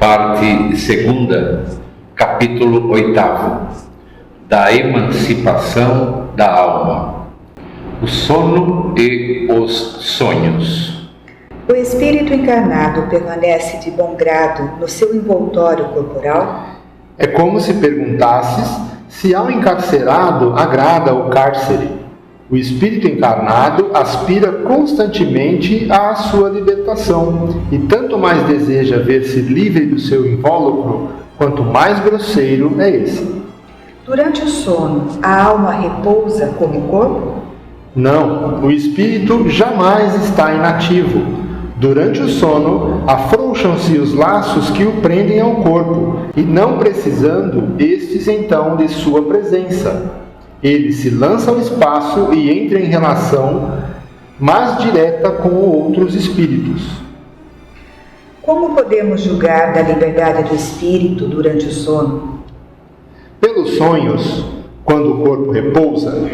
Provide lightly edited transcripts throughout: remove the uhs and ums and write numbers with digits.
Parte segunda, capítulo 8º, da emancipação da alma, o sono e os sonhos. O espírito encarnado permanece de bom grado no seu envoltório corporal? É como se perguntasses se ao encarcerado agrada o cárcere. O espírito encarnado aspira constantemente à sua libertação e tanto mais deseja ver-se livre do seu invólucro, quanto mais grosseiro é esse. Durante o sono, a alma repousa como o corpo? Não, o espírito jamais está inativo. Durante o sono, afrouxam-se os laços que o prendem ao corpo, e não precisando estes então de sua presença. Ele se lança ao espaço e entra em relação mais direta com outros espíritos. Como podemos julgar da liberdade do espírito durante o sono? Pelos sonhos, quando o corpo repousa,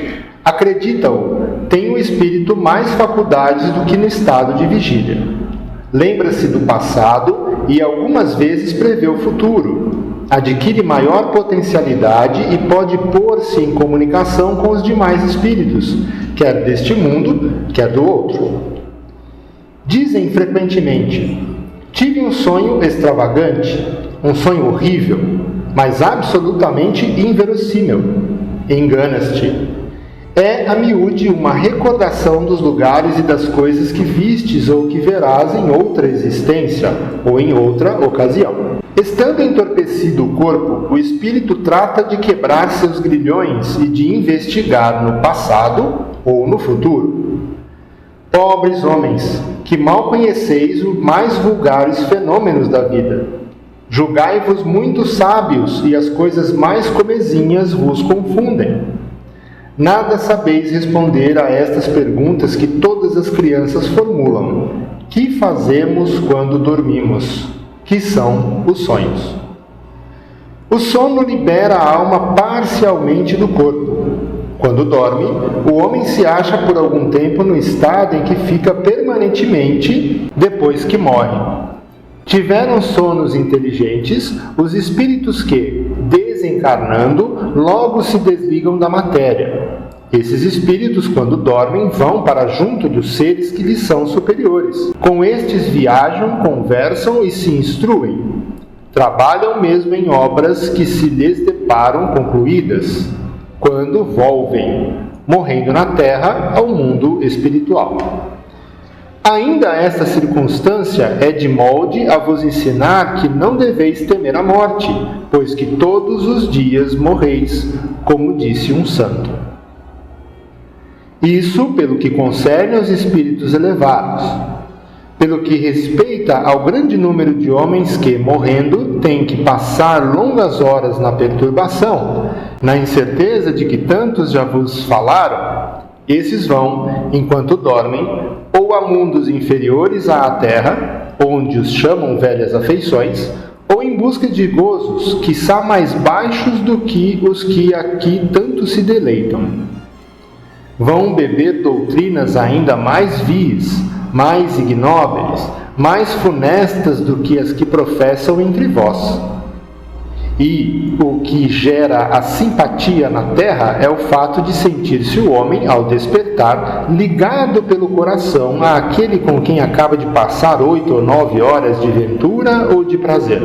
acredita-o, tem o espírito mais faculdades do que no estado de vigília. Lembra-se do passado e algumas vezes prevê o futuro. Adquire maior potencialidade e pode pôr-se em comunicação com os demais espíritos, quer deste mundo, quer do outro. Dizem frequentemente: tive um sonho extravagante, um sonho horrível, mas absolutamente inverossímil. Enganas-te. É a miúde uma recordação dos lugares e das coisas que vistes ou que verás em outra existência ou em outra ocasião. Estando entorpecido o corpo, o espírito trata de quebrar seus grilhões e de investigar no passado ou no futuro. Pobres homens, que mal conheceis os mais vulgares fenômenos da vida. Julgai-vos muito sábios e as coisas mais comezinhas vos confundem. Nada sabeis responder a estas perguntas que todas as crianças formulam. Que fazemos quando dormimos? Que são os sonhos. O sono libera a alma parcialmente do corpo. Quando dorme, o homem se acha por algum tempo no estado em que fica permanentemente depois que morre. Tiveram sonos inteligentes os espíritos que, desencarnando, logo se desligam da matéria. Esses espíritos, quando dormem, vão para junto dos seres que lhes são superiores. Com estes viajam, conversam e se instruem. Trabalham mesmo em obras que se lhes deparam concluídas, quando volvem, morrendo na terra, ao mundo espiritual. Ainda esta circunstância é de molde a vos ensinar que não deveis temer a morte, pois que todos os dias morreis, como disse um santo. Isso pelo que concerne aos espíritos elevados. Pelo que respeita ao grande número de homens que, morrendo, têm que passar longas horas na perturbação, na incerteza de que tantos já vos falaram, esses vão, enquanto dormem, ou a mundos inferiores à terra, onde os chamam velhas afeições, ou em busca de gozos, quiçá mais baixos do que os que aqui tanto se deleitam. Vão beber doutrinas ainda mais vis, mais ignóbeis, mais funestas do que as que professam entre vós. E o que gera a simpatia na terra é o fato de sentir-se o homem, ao despertar, ligado pelo coração àquele com quem acaba de passar 8 ou 9 horas de ventura ou de prazer.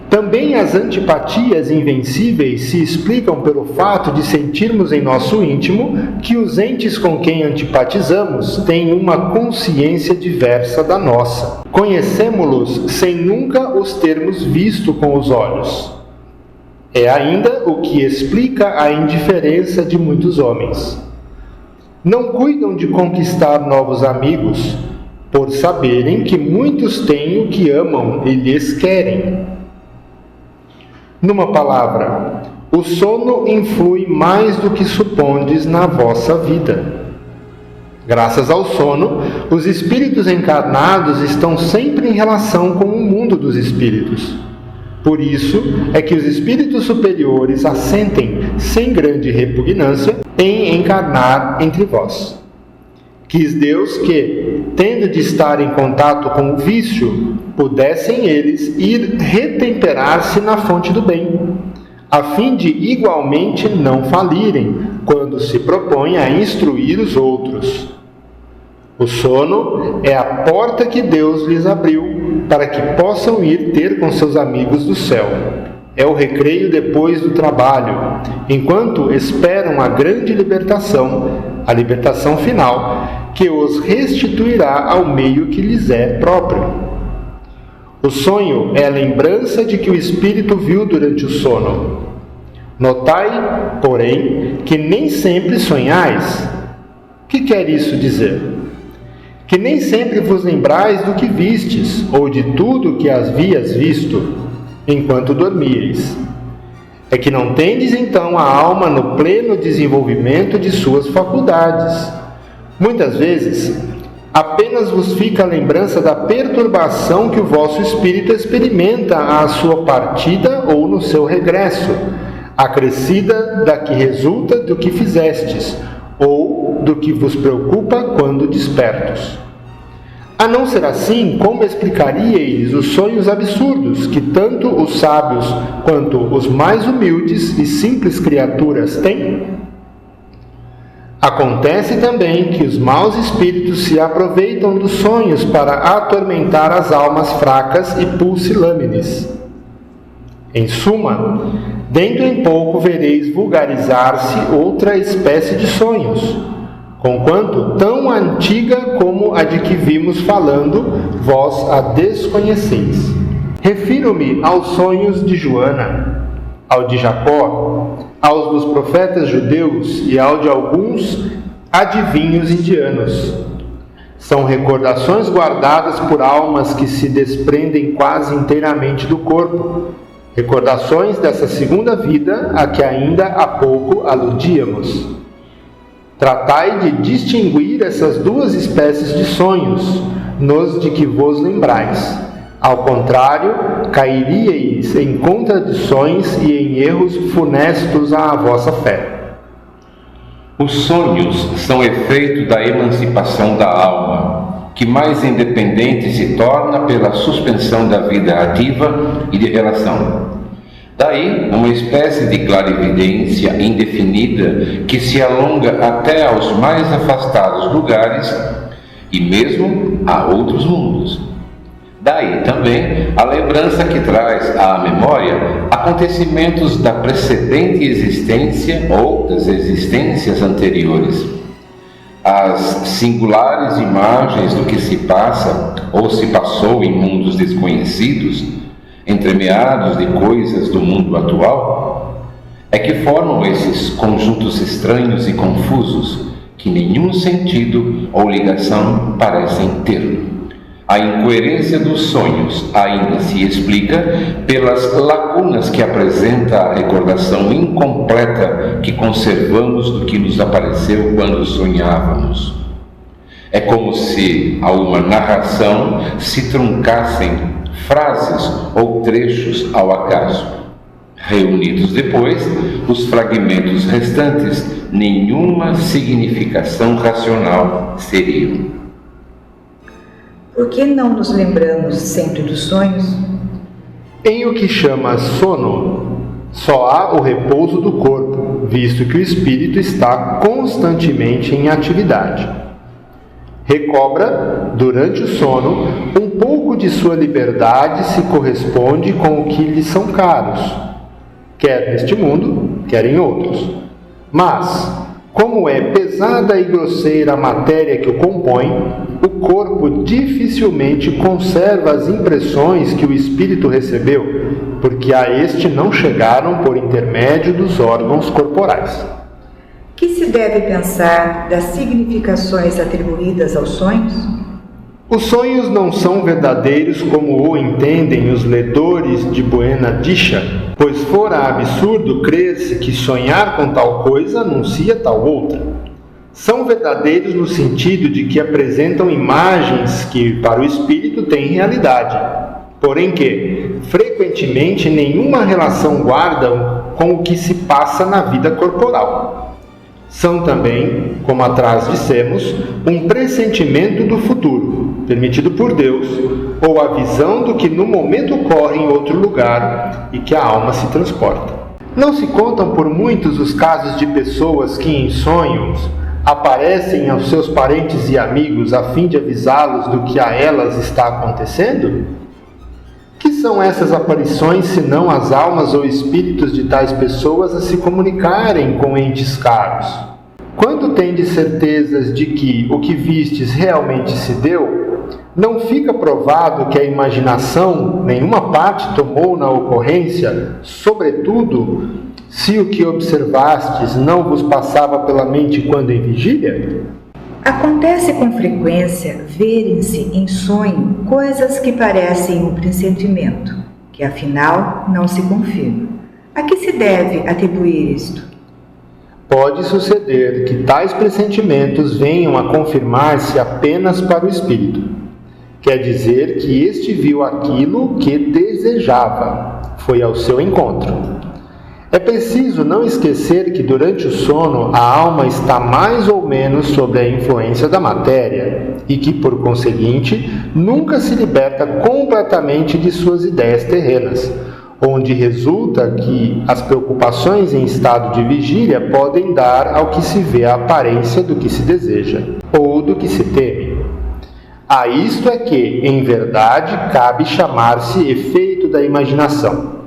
Também as antipatias invencíveis se explicam pelo fato de sentirmos em nosso íntimo que os entes com quem antipatizamos têm uma consciência diversa da nossa. Conhecemo-los sem nunca os termos visto com os olhos. É ainda o que explica a indiferença de muitos homens. Não cuidam de conquistar novos amigos, por saberem que muitos têm o que amam e lhes querem. Numa palavra, o sono influi mais do que supondes na vossa vida. Graças ao sono, os espíritos encarnados estão sempre em relação com o mundo dos espíritos. Por isso é que os espíritos superiores assentem, sem grande repugnância, em encarnar entre vós. Quis Deus que, tendo de estar em contato com o vício, pudessem eles ir retemperar-se na fonte do bem, a fim de igualmente não falirem quando se propõem a instruir os outros. O sono é a porta que Deus lhes abriu para que possam ir ter com seus amigos do céu. É o recreio depois do trabalho, enquanto esperam a grande libertação, a libertação final, que os restituirá ao meio que lhes é próprio. O sonho é a lembrança de que o espírito viu durante o sono. Notai, porém, que nem sempre sonhais. O que quer isso dizer? Que nem sempre vos lembrais do que vistes, ou de tudo que havias visto, enquanto dormíeis. É que não tendes então a alma no pleno desenvolvimento de suas faculdades. Muitas vezes, apenas vos fica a lembrança da perturbação que o vosso espírito experimenta à sua partida ou no seu regresso, acrescida da que resulta do que fizestes, ou do que vos preocupa quando despertos. A não ser assim, como explicaríeis os sonhos absurdos que tanto os sábios quanto os mais humildes e simples criaturas têm? Acontece também que os maus espíritos se aproveitam dos sonhos para atormentar as almas fracas e pusilâmines. Em suma, dentro em pouco vereis vulgarizar-se outra espécie de sonhos, conquanto tão antiga como a de que vimos falando, vós a desconheceis. Refiro-me aos sonhos de Joana, ao de Jacó, aos dos profetas judeus e ao de alguns adivinhos indianos. São recordações guardadas por almas que se desprendem quase inteiramente do corpo, recordações dessa segunda vida a que ainda há pouco aludíamos. Tratai de distinguir essas duas espécies de sonhos, nos de que vos lembrais. Ao contrário, cairíeis em contradições e em erros funestos à vossa fé. Os sonhos são efeito da emancipação da alma, que mais independente se torna pela suspensão da vida ativa e de relação. Daí, uma espécie de clarividência indefinida que se alonga até aos mais afastados lugares e mesmo a outros mundos. Daí também a lembrança que traz à memória acontecimentos da precedente existência ou das existências anteriores. As singulares imagens do que se passa ou se passou em mundos desconhecidos, entremeados de coisas do mundo atual, é que formam esses conjuntos estranhos e confusos que nenhum sentido ou ligação parecem ter. A incoerência dos sonhos ainda se explica pelas lacunas que apresenta a recordação incompleta que conservamos do que nos apareceu quando sonhávamos. É como se, a uma narração, se truncassem frases ou trechos ao acaso. Reunidos depois, os fragmentos restantes, nenhuma significação racional seriam. Por que não nos lembramos sempre dos sonhos? Em o que chama sono, só há o repouso do corpo, visto que o espírito está constantemente em atividade. Recobra, durante o sono, um pouco de sua liberdade se corresponde com o que lhe são caros, quer neste mundo, quer em outros. Mas, como é pesada e grosseira a matéria que o compõe, o corpo dificilmente conserva as impressões que o espírito recebeu, porque a este não chegaram por intermédio dos órgãos corporais. Que se deve pensar das significações atribuídas aos sonhos? Os sonhos não são verdadeiros como o entendem os ledores de Buena Dicha, pois fora absurdo crer-se que sonhar com tal coisa anuncia tal outra. São verdadeiros no sentido de que apresentam imagens que, para o espírito, têm realidade, porém que, frequentemente, nenhuma relação guardam com o que se passa na vida corporal. São também, como atrás dissemos, um pressentimento do futuro, permitido por Deus, ou a visão do que no momento ocorre em outro lugar e que a alma se transporta. Não se contam por muitos os casos de pessoas que em sonhos aparecem aos seus parentes e amigos a fim de avisá-los do que a elas está acontecendo? Que são essas aparições senão as almas ou espíritos de tais pessoas a se comunicarem com entes caros? Quando tendes certezas de que o que vistes realmente se deu, não fica provado que a imaginação nenhuma parte tomou na ocorrência, sobretudo se o que observastes não vos passava pela mente quando em vigília? Acontece com frequência verem-se em sonho coisas que parecem um pressentimento, que afinal não se confirma. A que se deve atribuir isto? Pode suceder que tais pressentimentos venham a confirmar-se apenas para o espírito. Quer dizer que este viu aquilo que desejava, foi ao seu encontro. É preciso não esquecer que durante o sono a alma está mais ou menos sob a influência da matéria e que, por conseguinte, nunca se liberta completamente de suas ideias terrenas, onde resulta que as preocupações em estado de vigília podem dar ao que se vê a aparência do que se deseja ou do que se teme. A isto é que, em verdade, cabe chamar-se efeito da imaginação.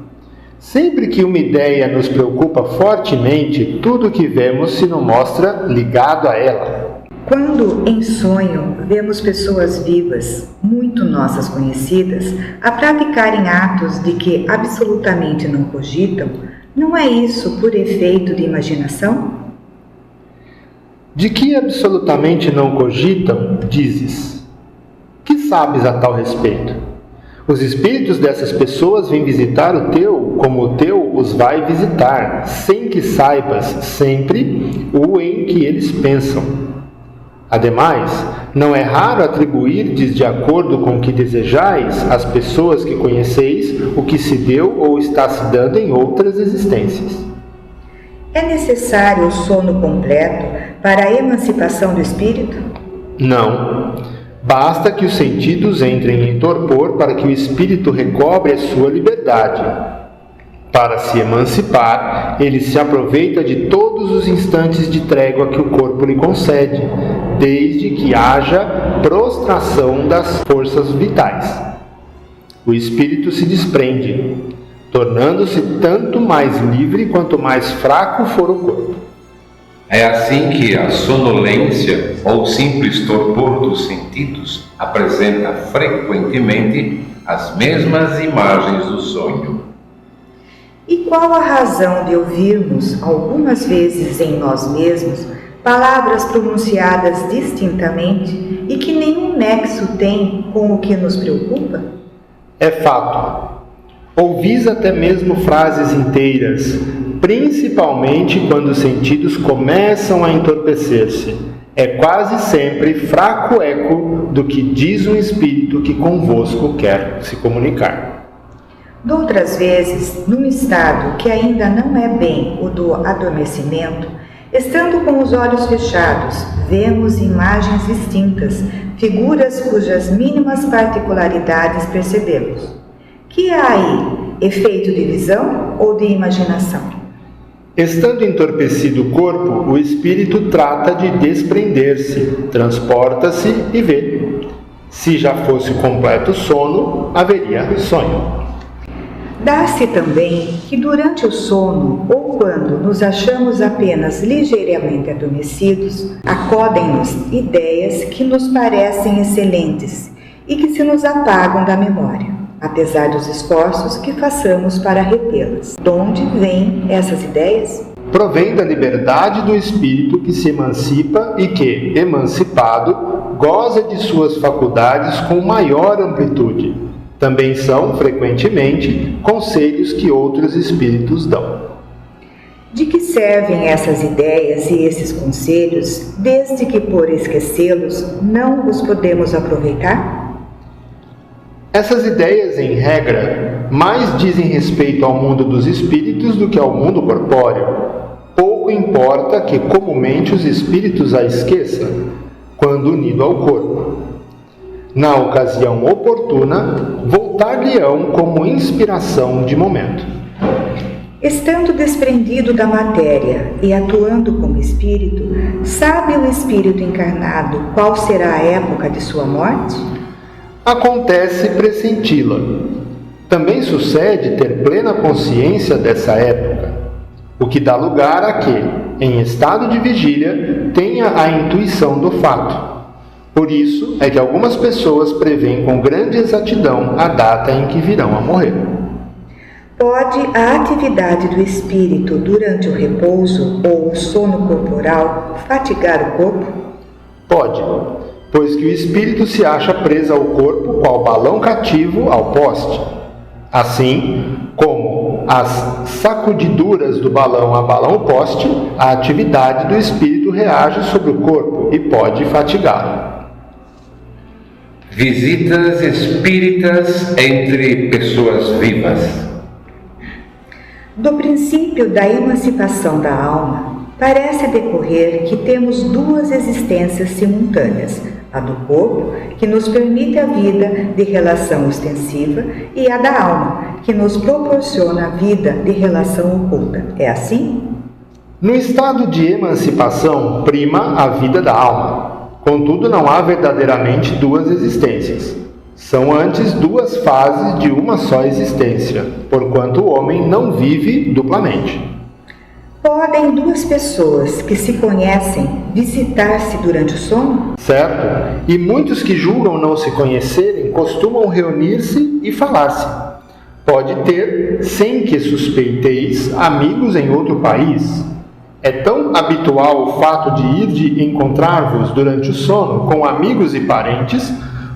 Sempre que uma ideia nos preocupa fortemente, tudo o que vemos se nos mostra ligado a ela. Quando, em sonho, vemos pessoas vivas, muito nossas conhecidas, a praticarem atos de que absolutamente não cogitam, não é isso por efeito de imaginação? De que absolutamente não cogitam, dizes? Que sabes a tal respeito? Os espíritos dessas pessoas vêm visitar o teu, como o teu os vai visitar, sem que saibas sempre o em que eles pensam. Ademais, não é raro atribuirdes de acordo com o que desejais às pessoas que conheceis o que se deu ou está se dando em outras existências. É necessário o sono completo para a emancipação do espírito? Não. Basta que os sentidos entrem em torpor para que o espírito recobre a sua liberdade. Para se emancipar, ele se aproveita de todos os instantes de trégua que o corpo lhe concede, desde que haja prostração das forças vitais. O espírito se desprende, tornando-se tanto mais livre quanto mais fraco for o corpo. É assim que a sonolência ou simples torpor dos sentidos apresenta frequentemente as mesmas imagens do sonho. E qual a razão de ouvirmos, algumas vezes em nós mesmos, palavras pronunciadas distintamente e que nenhum nexo têm com o que nos preocupa? É fato. Ouvis até mesmo frases inteiras, principalmente quando os sentidos começam a entorpecer-se. É quase sempre fraco eco do que diz um espírito que convosco quer se comunicar. Doutras vezes, num estado que ainda não é bem o do adormecimento, estando com os olhos fechados, vemos imagens distintas, figuras cujas mínimas particularidades percebemos. Que há aí? Efeito de visão ou de imaginação? Estando entorpecido o corpo, o espírito trata de desprender-se, transporta-se e vê. Se já fosse completo sono, haveria sonho. Dá-se também que durante o sono, ou quando nos achamos apenas ligeiramente adormecidos, acodem-nos ideias que nos parecem excelentes e que se nos apagam da memória, apesar dos esforços que façamos para retê-las. De onde vêm essas ideias? Provém da liberdade do espírito que se emancipa e que, emancipado, goza de suas faculdades com maior amplitude. Também são, frequentemente, conselhos que outros espíritos dão. De que servem essas ideias e esses conselhos, desde que por esquecê-los não os podemos aproveitar? Essas ideias, em regra, mais dizem respeito ao mundo dos espíritos do que ao mundo corpóreo. Pouco pouco importa que comumente os espíritos a esqueçam, quando unido ao corpo. Na ocasião oportuna, voltar-lhe-ão como inspiração de momento. Estando desprendido da matéria e atuando como espírito, sabe o espírito encarnado qual será a época de sua morte? Acontece pressenti-la. Também sucede ter plena consciência dessa época, o que dá lugar a que, em estado de vigília, tenha a intuição do fato. Por isso é que algumas pessoas preveem com grande exatidão a data em que virão a morrer. Pode a atividade do espírito durante o repouso ou o sono corporal fatigar o corpo? Pode, pois que o espírito se acha preso ao corpo qual balão cativo ao poste. Assim como as sacudiduras do balão a balão poste, a atividade do espírito reage sobre o corpo e pode fatigá-lo. Visitas espíritas entre pessoas vivas. Do princípio da emancipação da alma, parece decorrer que temos duas existências simultâneas, a do corpo, que nos permite a vida de relação ostensiva, e a da alma, que nos proporciona a vida de relação oculta. É assim? No estado de emancipação, prima a vida da alma. Contudo, não há verdadeiramente duas existências. São antes duas fases de uma só existência, porquanto o homem não vive duplamente. Podem duas pessoas que se conhecem visitar-se durante o sono? Certo, e muitos que julgam não se conhecerem costumam reunir-se e falar-se. Pode ter, sem que suspeiteis, amigos em outro país. É tão habitual o fato de ir de encontrar-vos durante o sono com amigos e parentes,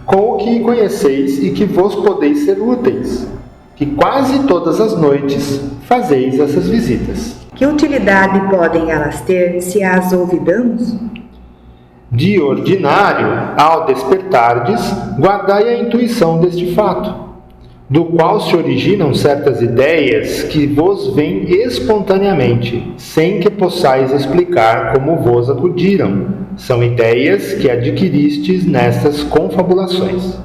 com o que conheceis e que vos podeis ser úteis, que quase todas as noites fazeis essas visitas. Que utilidade podem elas ter se as ouvidamos? De ordinário, ao despertardes, guardai a intuição deste fato, do qual se originam certas ideias que vos vêm espontaneamente, sem que possais explicar como vos acudiram. São ideias que adquiristes nestas confabulações.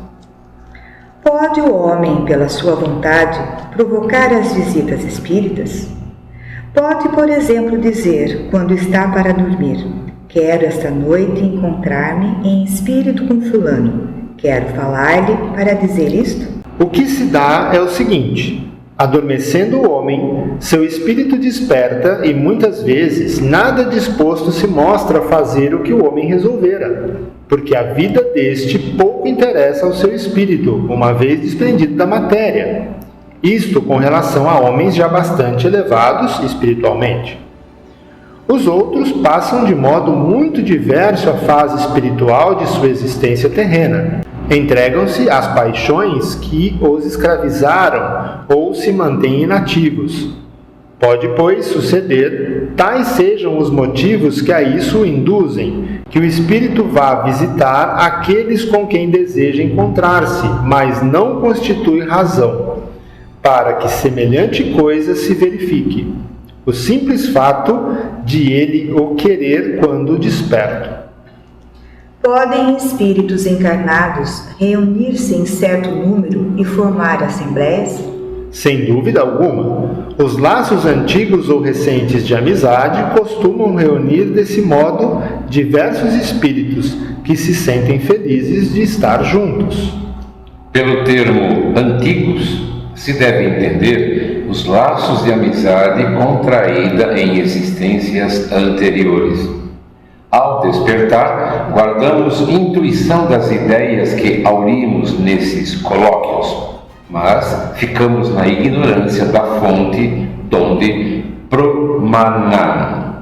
Pode o homem, pela sua vontade, provocar as visitas espíritas? Pode, por exemplo, dizer, quando está para dormir: quero esta noite encontrar-me em espírito com fulano. Quero falar-lhe para dizer isto? O que se dá é o seguinte: adormecendo o homem, seu espírito desperta e muitas vezes nada disposto se mostra a fazer o que o homem resolvera, porque a vida deste pouco interessa ao seu espírito, uma vez desprendido da matéria. Isto com relação a homens já bastante elevados espiritualmente. Os outros passam de modo muito diverso a fase espiritual de sua existência terrena. Entregam-se às paixões que os escravizaram ou se mantêm inativos. Pode, pois, suceder, tais sejam os motivos que a isso o induzem, que o espírito vá visitar aqueles com quem deseja encontrar-se, mas não constitui razão, para que semelhante coisa se verifique. O simples fato de ele o querer quando desperto. Podem espíritos encarnados reunir-se em certo número e formar assembleias? Sem dúvida alguma. Os laços antigos ou recentes de amizade costumam reunir desse modo diversos espíritos que se sentem felizes de estar juntos. Pelo termo antigos, se deve entender os laços de amizade contraída em existências anteriores. Ao despertar, guardamos intuição das ideias que aurimos nesses colóquios, mas ficamos na ignorância da fonte donde promanaram.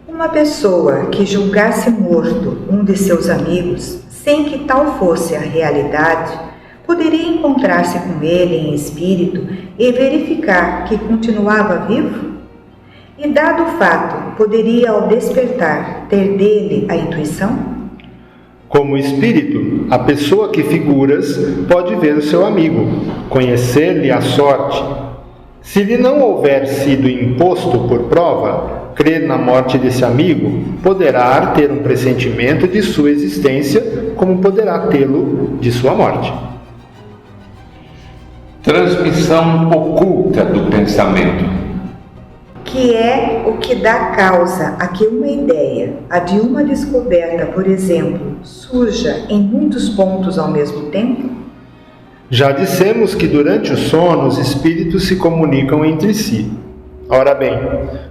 Uma pessoa que julgasse morto um de seus amigos, sem que tal fosse a realidade, poderia encontrar-se com ele em espírito e verificar que continuava vivo? E dado o fato, poderia ao despertar ter dele a intuição? Como espírito, a pessoa que figuras pode ver o seu amigo, conhecer-lhe a sorte. Se lhe não houver sido imposto por prova, crer na morte desse amigo, poderá ter um pressentimento de sua existência, como poderá tê-lo de sua morte. Transmissão oculta do pensamento. Que é o que dá causa a que uma ideia, a de uma descoberta, por exemplo, surja em muitos pontos ao mesmo tempo? Já dissemos que durante o sono os espíritos se comunicam entre si. Ora bem,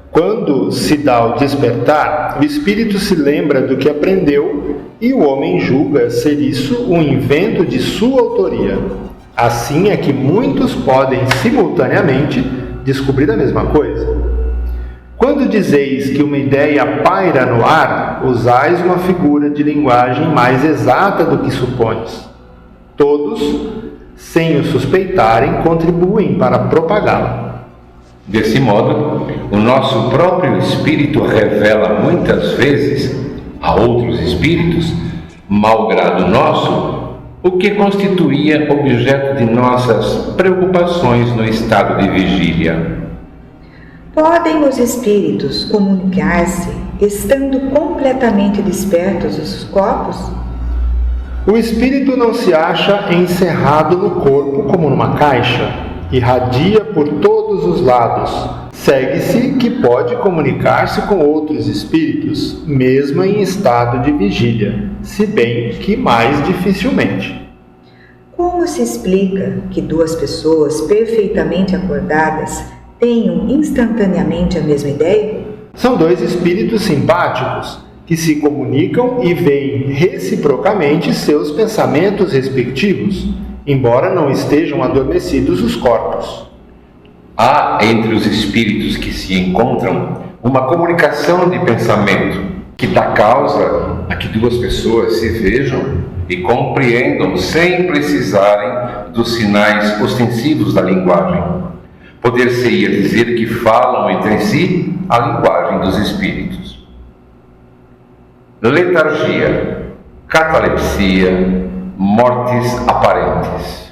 quando se dá o despertar, o espírito se lembra do que aprendeu e o homem julga ser isso um invento de sua autoria. Assim é que muitos podem simultaneamente descobrir a mesma coisa. Quando dizeis que uma ideia paira no ar, usais uma figura de linguagem mais exata do que supones. Todos, sem o suspeitarem, contribuem para propagá-la. Desse modo, o nosso próprio espírito revela muitas vezes a outros espíritos, malgrado nosso, o que constituía objeto de nossas preocupações no estado de vigília. Podem os espíritos comunicar-se estando completamente despertos os corpos? O espírito não se acha encerrado no corpo como numa caixa, irradia por todos os lados. Segue-se que pode comunicar-se com outros espíritos, mesmo em estado de vigília, se bem que mais dificilmente. Como se explica que duas pessoas perfeitamente acordadas tenham instantaneamente a mesma ideia? São dois espíritos simpáticos que se comunicam e veem reciprocamente seus pensamentos respectivos, embora não estejam adormecidos os corpos. Há entre os espíritos que se encontram uma comunicação de pensamento que dá causa a que duas pessoas se vejam e compreendam sem precisarem dos sinais ostensivos da linguagem. Poder-se-ia dizer que falam entre si a linguagem dos espíritos. Letargia, catalepsia, mortes aparentes.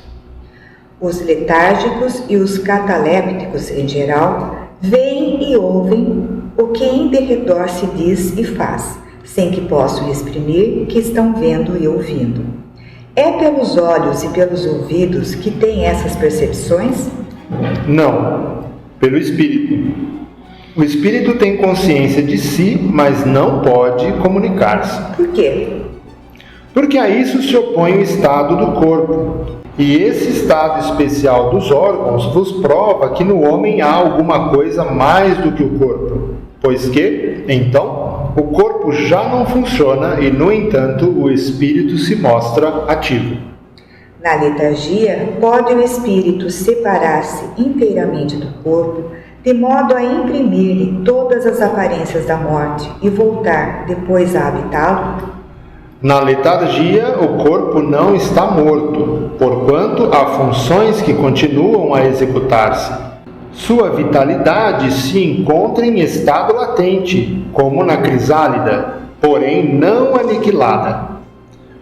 Os letárgicos e os catalépticos, em geral, veem e ouvem o que em derredor se diz e faz, sem que possam exprimir que estão vendo e ouvindo. É pelos olhos e pelos ouvidos que têm essas percepções? Não, pelo espírito. O espírito tem consciência de si, mas não pode comunicar-se. Por quê? Porque a isso se opõe o estado do corpo. E esse estado especial dos órgãos vos prova que no homem há alguma coisa mais do que o corpo, pois que, então, o corpo já não funciona e, no entanto, o espírito se mostra ativo. Na letargia, pode o espírito separar-se inteiramente do corpo, de modo a imprimir-lhe todas as aparências da morte e voltar depois a habitá-lo? Na letargia, o corpo não está morto, porquanto há funções que continuam a executar-se. Sua vitalidade se encontra em estado latente, como na crisálida, porém não aniquilada.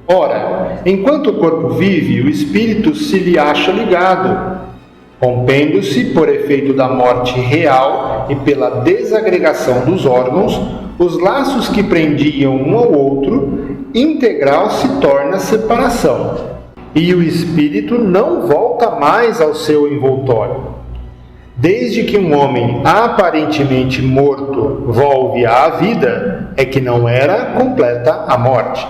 Ora, enquanto o corpo vive, o espírito se lhe acha ligado, rompendo-se por efeito da morte real e pela desagregação dos órgãos, os laços que prendiam um ao outro, integral se torna separação, e o espírito não volta mais ao seu envoltório. Desde que um homem aparentemente morto volve à vida, é que não era completa a morte.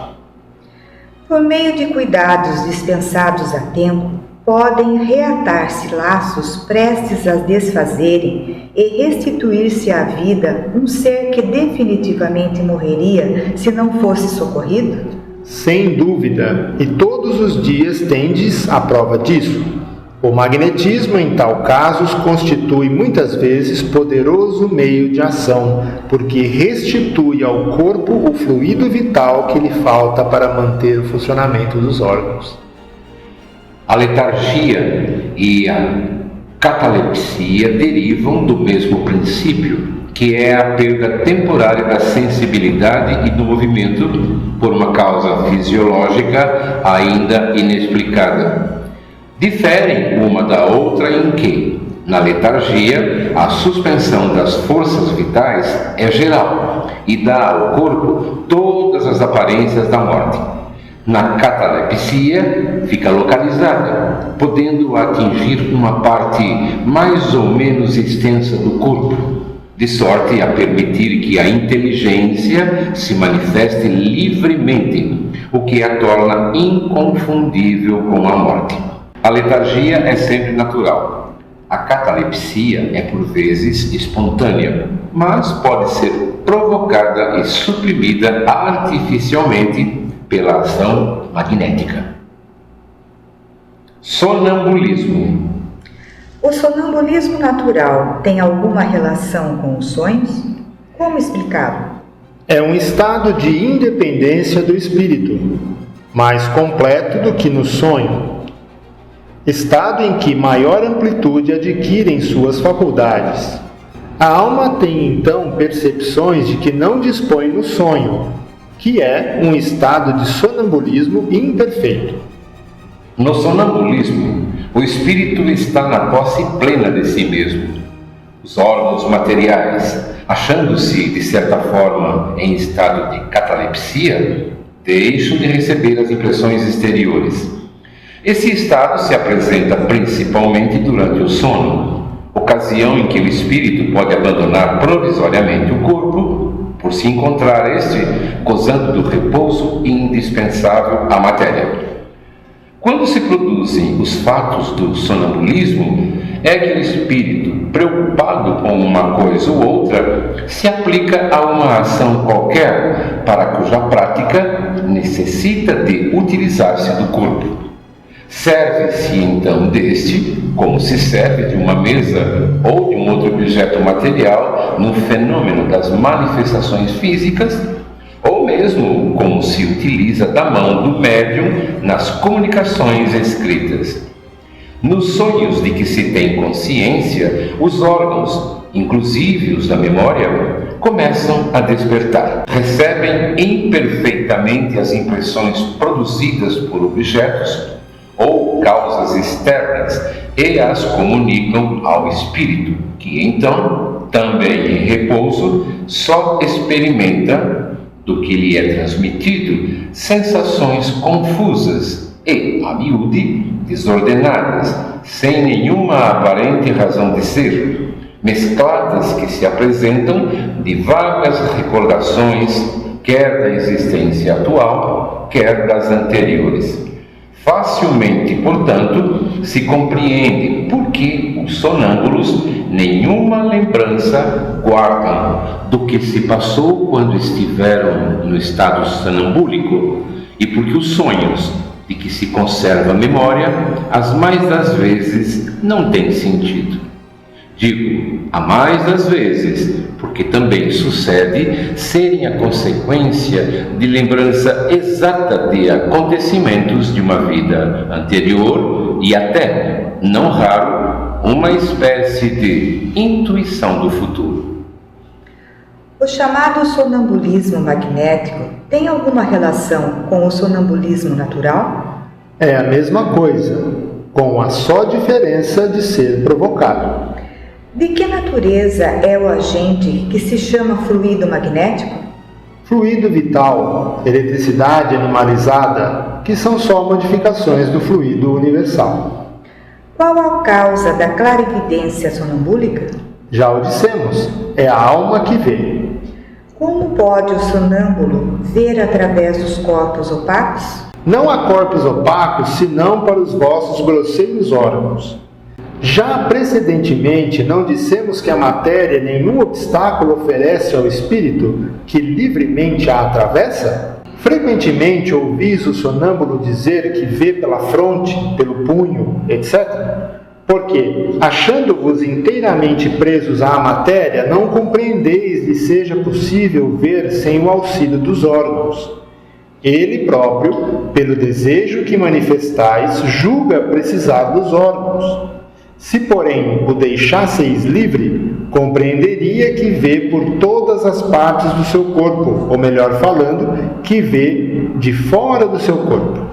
Por meio de cuidados dispensados a tempo, podem reatar-se laços prestes a desfazerem e restituir-se à vida um ser que definitivamente morreria se não fosse socorrido? Sem dúvida, e todos os dias tendes a prova disso. O magnetismo, em tal casos, constitui muitas vezes poderoso meio de ação, porque restitui ao corpo o fluido vital que lhe falta para manter o funcionamento dos órgãos. A letargia e a catalepsia derivam do mesmo princípio, que é a perda temporária da sensibilidade e do movimento por uma causa fisiológica ainda inexplicada. Diferem uma da outra em que, Na letargia, a suspensão das forças vitais é geral e dá ao corpo todas as aparências da morte. Na catalepsia, fica localizada, podendo atingir uma parte mais ou menos extensa do corpo, de sorte a permitir que a inteligência se manifeste livremente, o que a torna inconfundível com a morte. A letargia é sempre natural. A catalepsia é por vezes espontânea, mas pode ser provocada e suprimida artificialmente pela ação magnética. Sonambulismo. O sonambulismo natural tem alguma relação com os sonhos? Como explicá-lo? É um estado de independência do espírito, mais completo do que no sonho. Estado em que maior amplitude adquirem suas faculdades. A alma tem então percepções de que não dispõe no sonho, que é um estado de sonambulismo imperfeito. No sonambulismo, o espírito está na posse plena de si mesmo. Os órgãos materiais, achando-se de certa forma em estado de catalepsia, deixam de receber as impressões exteriores. Esse estado se apresenta principalmente durante o sono, ocasião em que o espírito pode abandonar provisoriamente o corpo, por se encontrar este gozando do repouso indispensável à matéria. Quando se produzem os fatos do sonambulismo, é que o espírito, preocupado com uma coisa ou outra, se aplica a uma ação qualquer, para cuja prática necessita de utilizar-se do corpo. Serve-se então deste, como se serve de uma mesa ou de um outro objeto material no fenômeno das manifestações físicas, ou mesmo como se utiliza da mão do médium nas comunicações escritas. Nos sonhos de que se tem consciência, os órgãos, inclusive os da memória, começam a despertar. Recebem imperfeitamente as impressões produzidas por objetos ou causas externas e as comunicam ao espírito, que então, também em repouso, só experimenta, do que lhe é transmitido, sensações confusas e, a miúde, desordenadas, sem nenhuma aparente razão de ser, mescladas que se apresentam de vagas recordações, quer da existência atual, quer das anteriores. Facilmente, portanto, se compreende por que os sonâmbulos nenhuma lembrança guardam do que se passou quando estiveram no estado sonambúlico e porque os sonhos de que se conserva memória, as mais das vezes, não têm sentido. Digo, a mais das vezes, porque também sucede serem a consequência de lembrança exata de acontecimentos de uma vida anterior e até, não raro, uma espécie de intuição do futuro. O chamado sonambulismo magnético tem alguma relação com o sonambulismo natural? É a mesma coisa, com a só diferença de ser provocado. De que natureza é o agente que se chama fluido magnético? Fluido vital, eletricidade animalizada, que são só modificações do fluido universal. Qual a causa da clarividência sonambúlica? Já o dissemos, é a alma que vê. Como pode o sonâmbulo ver através dos corpos opacos? Não há corpos opacos, senão para os vossos grosseiros órgãos. Já precedentemente não dissemos que a matéria nenhum obstáculo oferece ao espírito que livremente a atravessa? Frequentemente ouvis o sonâmbulo dizer que vê pela fronte, pelo punho, etc. Porque, achando-vos inteiramente presos à matéria, não compreendeis lhe seja possível ver sem o auxílio dos órgãos. Ele próprio, pelo desejo que manifestais, julga precisar dos órgãos. Se, porém, o deixasseis livre, compreenderia que vê por todas as partes do seu corpo, ou melhor falando, que vê de fora do seu corpo.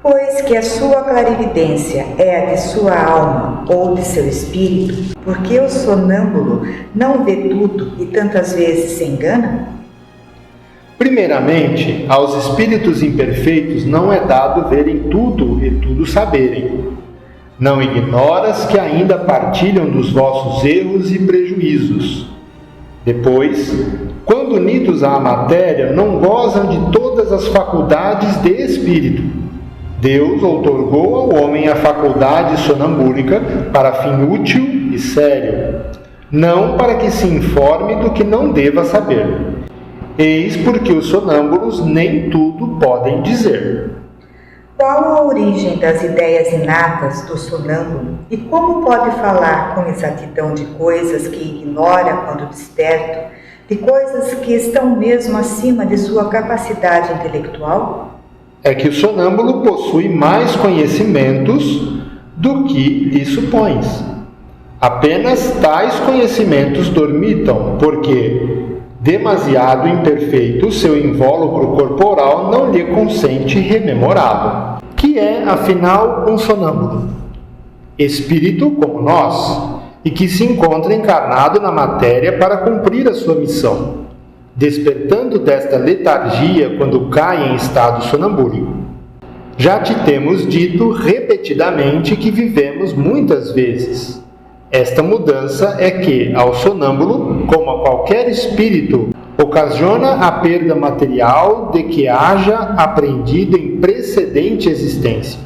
Pois que a sua clarividência é a de sua alma ou de seu espírito, porque o sonâmbulo não vê tudo e tantas vezes se engana? Primeiramente, aos espíritos imperfeitos não é dado verem tudo e tudo saberem. Não ignoras que ainda partilham dos vossos erros e prejuízos. Depois, quando unidos à matéria, não gozam de todas as faculdades de espírito. Deus outorgou ao homem a faculdade sonambúlica para fim útil e sério, não para que se informe do que não deva saber. Eis porque os sonâmbulos nem tudo podem dizer. Qual a origem das ideias inatas do sonâmbulo e como pode falar com exatidão de coisas que ignora quando desperto, de coisas que estão mesmo acima de sua capacidade intelectual? É que o sonâmbulo possui mais conhecimentos do que lhe supões. Apenas tais conhecimentos dormitam, porque, demasiado imperfeito, seu invólucro corporal não lhe consente rememorá-lo. Que é, afinal, um sonâmbulo? Espírito como nós, e que se encontra encarnado na matéria para cumprir a sua missão, despertando desta letargia quando cai em estado sonambúlico. Já te temos dito repetidamente que vivemos muitas vezes. Esta mudança é que, ao sonâmbulo, como a qualquer espírito, ocasiona a perda material de que haja aprendido em precedente existência.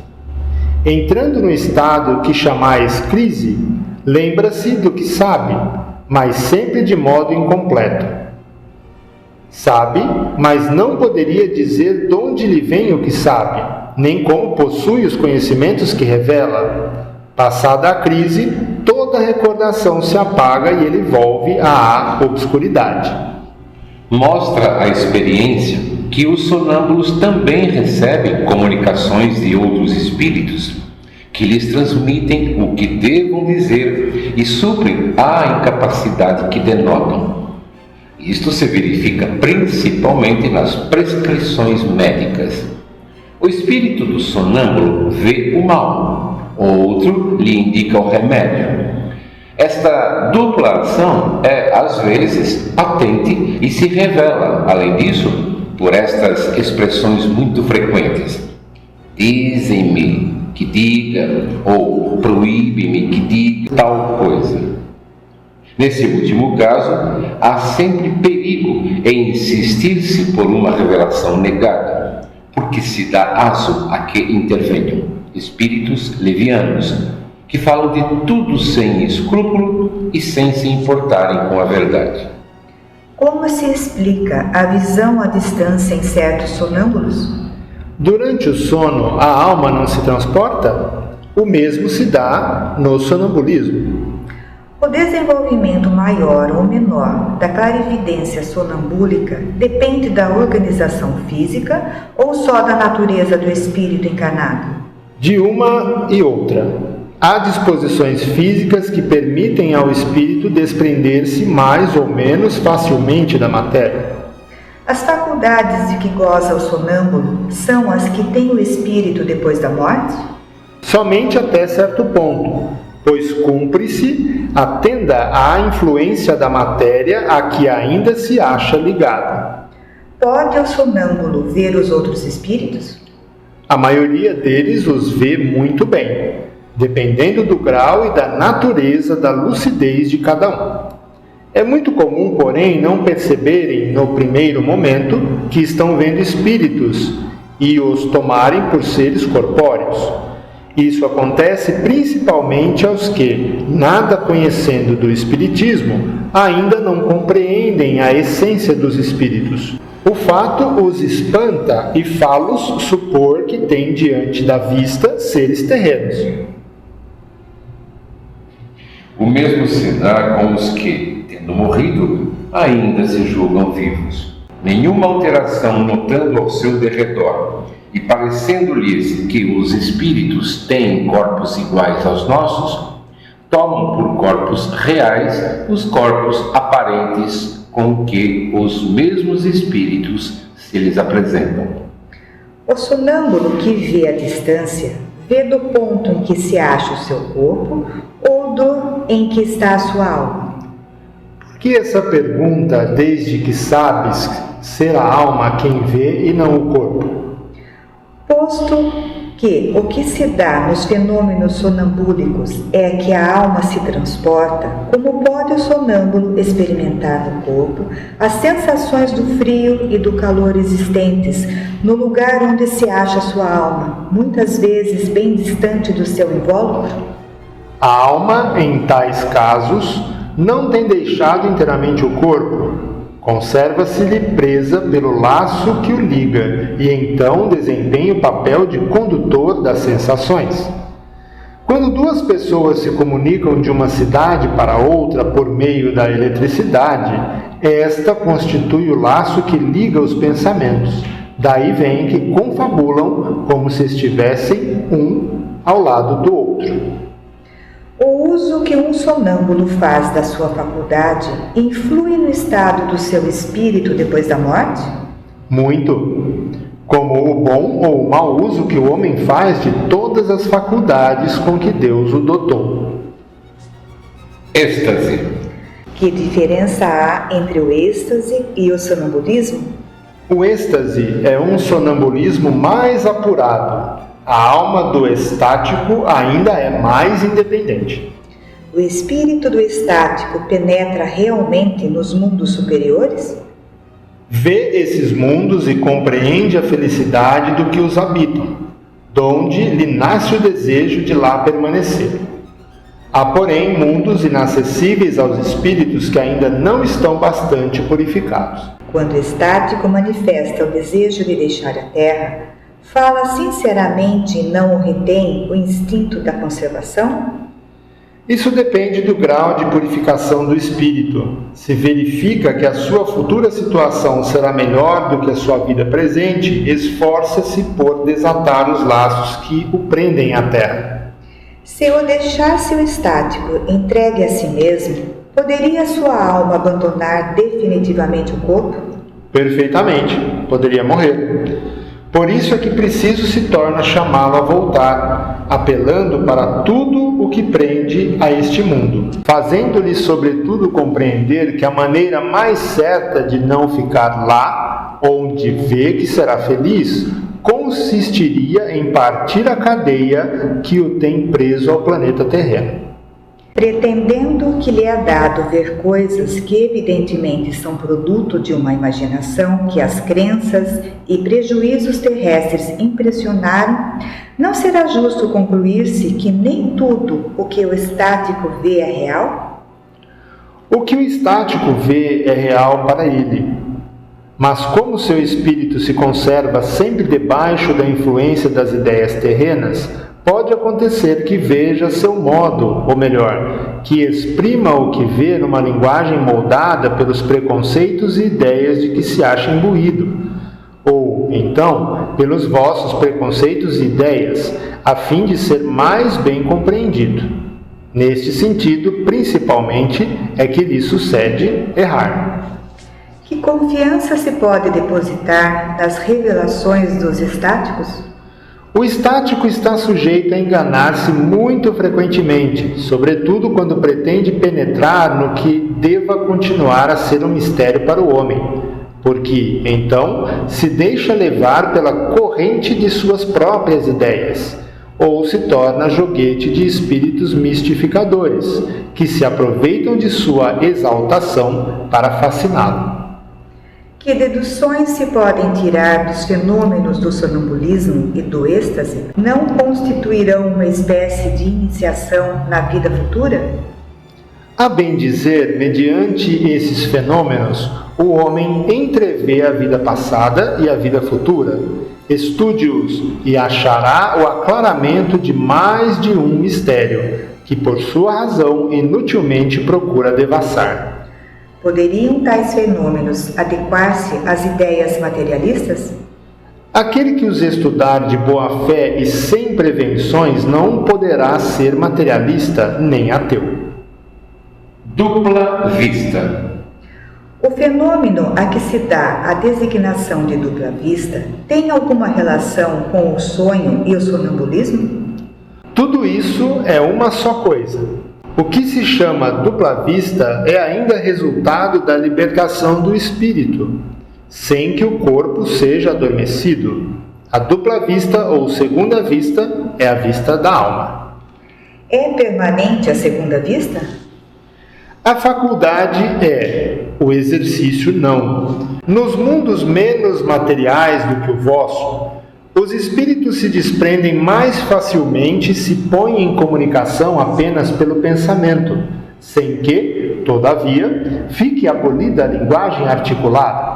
Entrando no estado que chamais crise, lembra-se do que sabe, mas sempre de modo incompleto. Sabe, mas não poderia dizer de onde lhe vem o que sabe, nem como possui os conhecimentos que revela. Passada a crise, toda recordação se apaga e ele volve à obscuridade. Mostra a experiência que os sonâmbulos também recebem comunicações de outros espíritos, que lhes transmitem o que devam dizer e suprem a incapacidade que denotam. Isto se verifica principalmente nas prescrições médicas. O espírito do sonâmbulo vê o mal, outro lhe indica o remédio. Esta dupla ação é, às vezes, patente e se revela, além disso, por estas expressões muito frequentes. Dizem-me que diga, ou proíbe-me que diga tal coisa. Nesse último caso, há sempre perigo em insistir-se por uma revelação negada, porque se dá aso a que intervenham espíritos levianos, que falam de tudo sem escrúpulo e sem se importarem com a verdade. Como se explica a visão à distância em certos sonâmbulos? Durante o sono, a alma não se transporta? O mesmo se dá no sonambulismo. O desenvolvimento maior ou menor da clarividência sonambúlica depende da organização física ou só da natureza do espírito encarnado? De uma e outra. Há disposições físicas que permitem ao espírito desprender-se mais ou menos facilmente da matéria. As faculdades de que goza o sonâmbulo são as que tem o espírito depois da morte? Somente até certo ponto, pois cumpre-se atenda à influência da matéria a que ainda se acha ligada. Pode o sonâmbulo ver os outros espíritos? A maioria deles os vê muito bem, dependendo do grau e da natureza da lucidez de cada um. É muito comum, porém, não perceberem no primeiro momento que estão vendo espíritos e os tomarem por seres corpóreos. Isso acontece principalmente aos que, nada conhecendo do espiritismo, ainda não compreendem a essência dos espíritos. O fato os espanta e fá-los supor que têm diante da vista seres terrenos. O mesmo se dá com os que, tendo morrido, ainda se julgam vivos. Nenhuma alteração notando ao seu derredor, e parecendo-lhes que os espíritos têm corpos iguais aos nossos, tomam por corpos reais os corpos aparentes com que os mesmos espíritos se lhes apresentam. O sonâmbulo que vê a distância, vê do ponto em que se acha o seu corpo ou do em que está a sua alma? Por que essa pergunta, desde que sabes ser a alma quem vê e não o corpo? Posto que o que se dá nos fenômenos sonambúlicos é que a alma se transporta, como pode o sonâmbulo experimentar no corpo as sensações do frio e do calor existentes no lugar onde se acha sua alma, muitas vezes bem distante do seu invólucro? A alma, em tais casos, não tem deixado inteiramente o corpo. Conserva-se-lhe presa pelo laço que o liga e então desempenha o papel de condutor das sensações. Quando duas pessoas se comunicam de uma cidade para outra por meio da eletricidade, esta constitui o laço que liga os pensamentos. Daí vem que confabulam como se estivessem um ao lado do outro. O uso que um sonâmbulo faz da sua faculdade influi no estado do seu espírito depois da morte? Muito. Como o bom ou o mau uso que o homem faz de todas as faculdades com que Deus o dotou. Êxtase. Que diferença há entre o êxtase e o sonambulismo? O êxtase é um sonambulismo mais apurado. A alma do estático ainda é mais independente. O espírito do estático penetra realmente nos mundos superiores? Vê esses mundos e compreende a felicidade do que os habitam, donde lhe nasce o desejo de lá permanecer. Há, porém, mundos inacessíveis aos espíritos que ainda não estão bastante purificados. Quando o estático manifesta o desejo de deixar a Terra, fala sinceramente e não o retém o instinto da conservação? Isso depende do grau de purificação do espírito. Se verifica que a sua futura situação será melhor do que a sua vida presente, esforça-se por desatar os laços que o prendem à terra. Se o deixasse o estático entregue a si mesmo, poderia sua alma abandonar definitivamente o corpo? Perfeitamente, poderia morrer. Por isso é que preciso se torna chamá-lo a voltar, apelando para tudo o que prende a este mundo, fazendo-lhe sobretudo compreender que a maneira mais certa de não ficar lá, onde vê que será feliz, consistiria em partir a cadeia que o tem preso ao planeta terreno. Pretendendo que lhe é dado ver coisas que evidentemente são produto de uma imaginação que as crenças e prejuízos terrestres impressionaram, não será justo concluir-se que nem tudo o que o estático vê é real? O que o estático vê é real para ele, mas como seu espírito se conserva sempre debaixo da influência das ideias terrenas, pode acontecer que veja seu modo, ou melhor, que exprima o que vê numa linguagem moldada pelos preconceitos e ideias de que se acha imbuído, ou, então, pelos vossos preconceitos e ideias, a fim de ser mais bem compreendido. Neste sentido, principalmente, é que lhe sucede errar. Que confiança se pode depositar nas revelações dos estáticos? O estático está sujeito a enganar-se muito frequentemente, sobretudo quando pretende penetrar no que deva continuar a ser um mistério para o homem, porque, então, se deixa levar pela corrente de suas próprias ideias, ou se torna joguete de espíritos mistificadores, que se aproveitam de sua exaltação para fasciná-lo. Que deduções se podem tirar dos fenômenos do sonambulismo e do êxtase? Não constituirão uma espécie de iniciação na vida futura? A bem dizer, mediante esses fenômenos, o homem entrevê a vida passada e a vida futura. Estude-os e achará o aclaramento de mais de um mistério, que por sua razão inutilmente procura devassar. Poderiam tais fenômenos adequar-se às ideias materialistas? Aquele que os estudar de boa fé e sem prevenções não poderá ser materialista nem ateu. Dupla vista. O fenômeno a que se dá a designação de dupla vista tem alguma relação com o sonho e o sonambulismo? Tudo isso é uma só coisa. O que se chama dupla vista é ainda resultado da libertação do espírito, sem que o corpo seja adormecido. A dupla vista ou segunda vista é a vista da alma. É permanente a segunda vista? A faculdade é, o exercício não. Nos mundos menos materiais do que o vosso, os espíritos se desprendem mais facilmente e se põem em comunicação apenas pelo pensamento, sem que, todavia, fique abolida a linguagem articulada.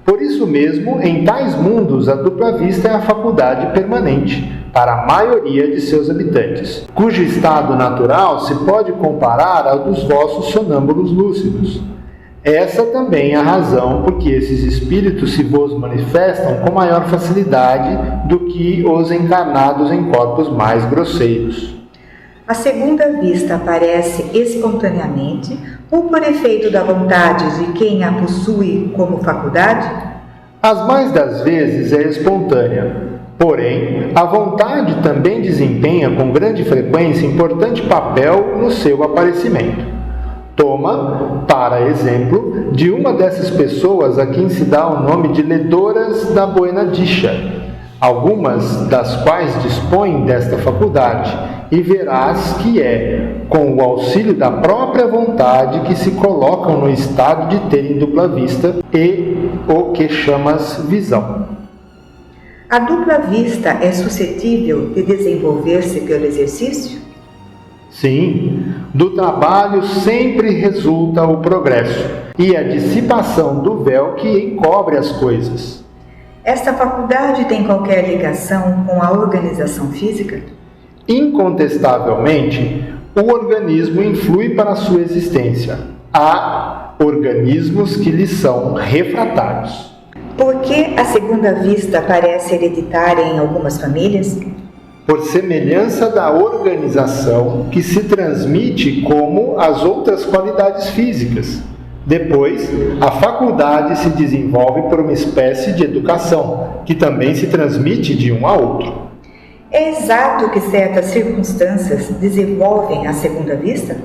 Por isso mesmo, em tais mundos, a dupla vista é a faculdade permanente para a maioria de seus habitantes, cujo estado natural se pode comparar ao dos vossos sonâmbulos lúcidos. Essa também é a razão por que esses espíritos se vos manifestam com maior facilidade do que os encarnados em corpos mais grosseiros. A segunda vista aparece espontaneamente ou por efeito da vontade de quem a possui como faculdade? As mais das vezes é espontânea. Porém, a vontade também desempenha com grande frequência importante papel no seu aparecimento. Toma, para exemplo, de uma dessas pessoas a quem se dá o nome de ledoras da Buena Dicha, algumas das quais dispõem desta faculdade, e verás que é com o auxílio da própria vontade que se colocam no estado de terem dupla vista e o que chamas visão. A dupla vista é suscetível de desenvolver-se pelo exercício? Sim, do trabalho sempre resulta o progresso e a dissipação do véu que encobre as coisas. Esta faculdade tem qualquer ligação com a organização física? Incontestavelmente, o organismo influi para a sua existência. Há organismos que lhe são refratários. Por que a segunda vista parece hereditária em algumas famílias? Por semelhança da organização que se transmite como as outras qualidades físicas. Depois, a faculdade se desenvolve por uma espécie de educação, que também se transmite de um a outro. É exato que certas circunstâncias desenvolvem a segunda vista?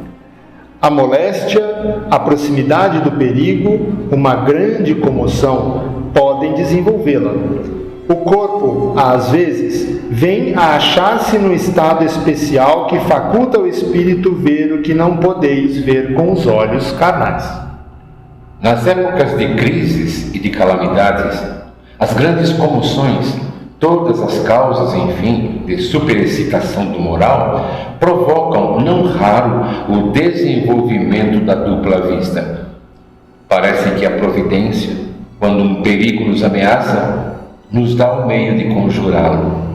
A moléstia, a proximidade do perigo, uma grande comoção podem desenvolvê-la. O corpo, às vezes, vem a achar-se num estado especial que faculta o espírito ver o que não podeis ver com os olhos carnais. Nas épocas de crises e de calamidades, as grandes comoções, todas as causas, enfim, de superexcitação do moral, provocam, não raro, o desenvolvimento da dupla vista. Parece que a providência, quando um perigo nos ameaça, nos dá o meio de conjurá-lo.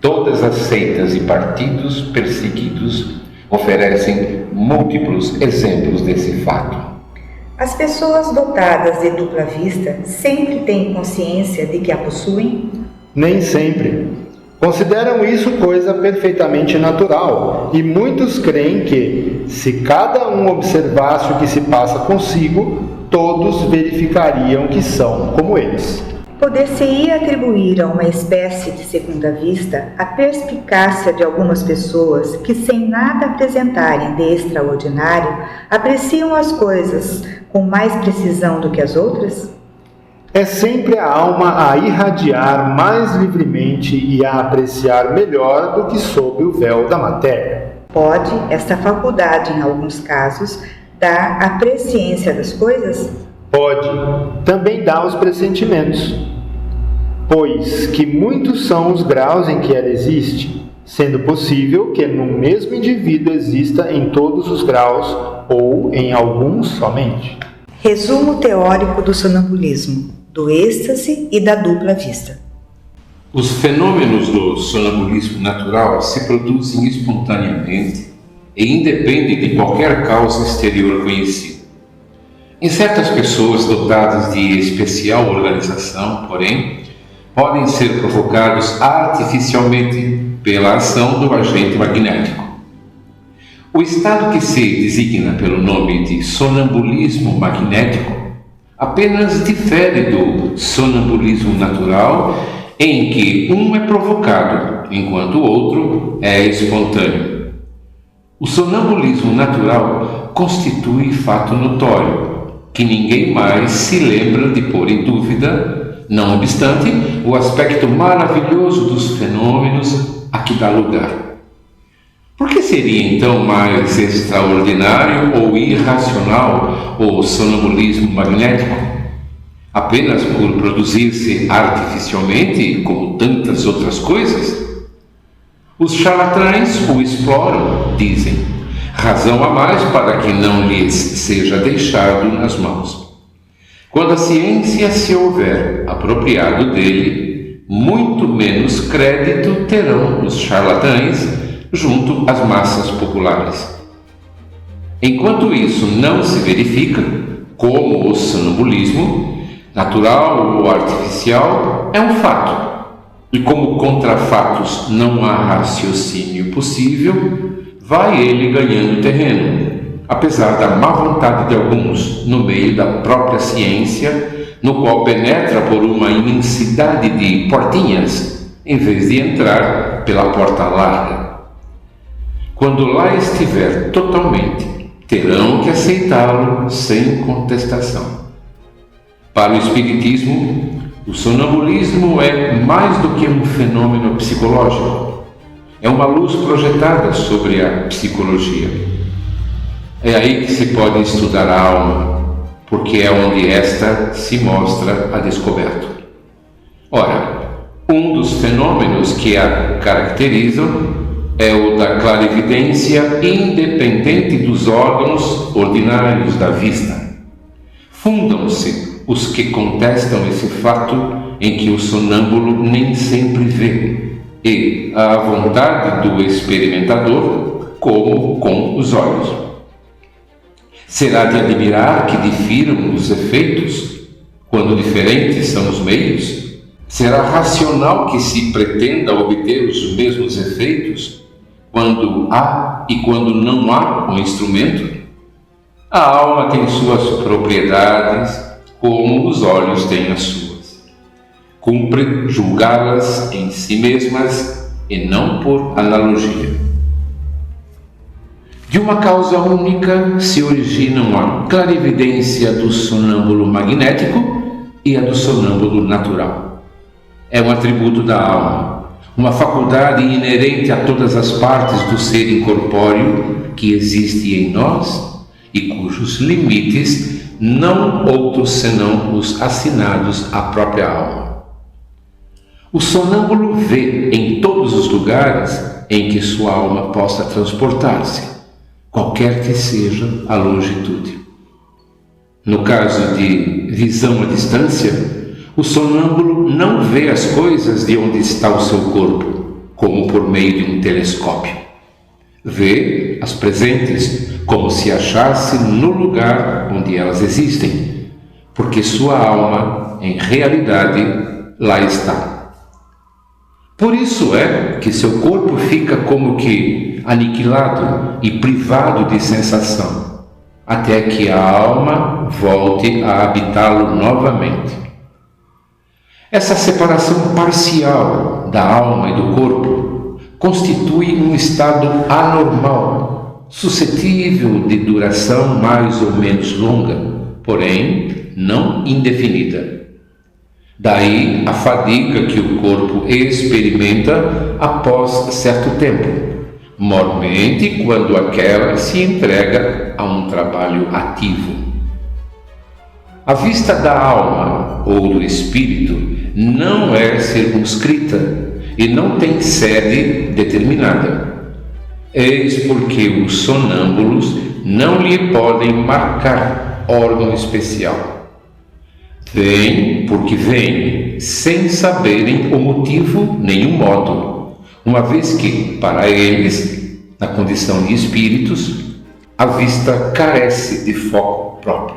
Todas as seitas e partidos perseguidos oferecem múltiplos exemplos desse fato. As pessoas dotadas de dupla vista sempre têm consciência de que a possuem? Nem sempre. Consideram isso coisa perfeitamente natural, e muitos creem que, se cada um observasse o que se passa consigo, todos verificariam que são como eles. Poder-se-ia atribuir a uma espécie de segunda vista a perspicácia de algumas pessoas que, sem nada apresentarem de extraordinário, apreciam as coisas com mais precisão do que as outras? É sempre a alma a irradiar mais livremente e a apreciar melhor do que sob o véu da matéria. Pode esta faculdade, em alguns casos, dar a presciência das coisas? Pode. Também dá os pressentimentos. Pois que muitos são os graus em que ela existe, sendo possível que no mesmo indivíduo exista em todos os graus ou em alguns somente. Resumo teórico do sonambulismo, do êxtase e da dupla vista. Os fenômenos do sonambulismo natural se produzem espontaneamente e independem de qualquer causa exterior conhecida. Em certas pessoas dotadas de especial organização, porém, podem ser provocados artificialmente pela ação do agente magnético. O estado que se designa pelo nome de sonambulismo magnético apenas difere do sonambulismo natural, em que um é provocado, enquanto o outro é espontâneo. O sonambulismo natural constitui fato notório, que ninguém mais se lembra de pôr em dúvida, não obstante o aspecto maravilhoso dos fenômenos a que dá lugar. Por que seria então mais extraordinário ou irracional o sonambulismo magnético? Apenas por produzir-se artificialmente, como tantas outras coisas? Os charlatães o exploram, dizem, razão a mais para que não lhes seja deixado nas mãos. Quando a ciência se houver apropriado dele, muito menos crédito terão os charlatães junto às massas populares. Enquanto isso não se verifica, como o sonambulismo, natural ou artificial, é um fato. E como contra fatos não há raciocínio possível, vai ele ganhando terreno, apesar da má vontade de alguns no meio da própria ciência, no qual penetra por uma imensidade de portinhas, em vez de entrar pela porta larga. Quando lá estiver totalmente, terão que aceitá-lo sem contestação. Para o Espiritismo, o sonambulismo é mais do que um fenômeno psicológico. É uma luz projetada sobre a psicologia. É aí que se pode estudar a alma, porque é onde esta se mostra a descoberto. Ora, um dos fenômenos que a caracterizam é o da clarividência independente dos órgãos ordinários da vista. Fundam-se os que contestam esse fato em que o sonâmbulo nem sempre vê, e à vontade do experimentador, como com os olhos. Será de admirar que difiram os efeitos, quando diferentes são os meios? Será racional que se pretenda obter os mesmos efeitos, quando há e quando não há um instrumento? A alma tem suas propriedades, como os olhos têm as suas. Cumpre julgá-las em si mesmas e não por analogia. De uma causa única se originam a clarividência do sonâmbulo magnético e a do sonâmbulo natural. É um atributo da alma, uma faculdade inerente a todas as partes do ser incorpóreo que existe em nós e cujos limites não outros senão os assinados à própria alma. O sonâmbulo vê em todos os lugares em que sua alma possa transportar-se, qualquer que seja a longitude. No caso de visão à distância, o sonâmbulo não vê as coisas de onde está o seu corpo, como por meio de um telescópio. Vê as presentes como se achasse no lugar onde elas existem, porque sua alma, em realidade, lá está. Por isso é que seu corpo fica como que aniquilado e privado de sensação, até que a alma volte a habitá-lo novamente. Essa separação parcial da alma e do corpo constitui um estado anormal, suscetível de duração mais ou menos longa, porém não indefinida. Daí a fadiga que o corpo experimenta após certo tempo, mormente quando aquela se entrega a um trabalho ativo. A vista da alma ou do espírito não é circunscrita e não tem sede determinada. Eis porque os sonâmbulos não lhe podem marcar órgão especial. Vêm porque vêm, sem saberem o motivo nem o modo, uma vez que, para eles, na condição de espíritos, a vista carece de foco próprio.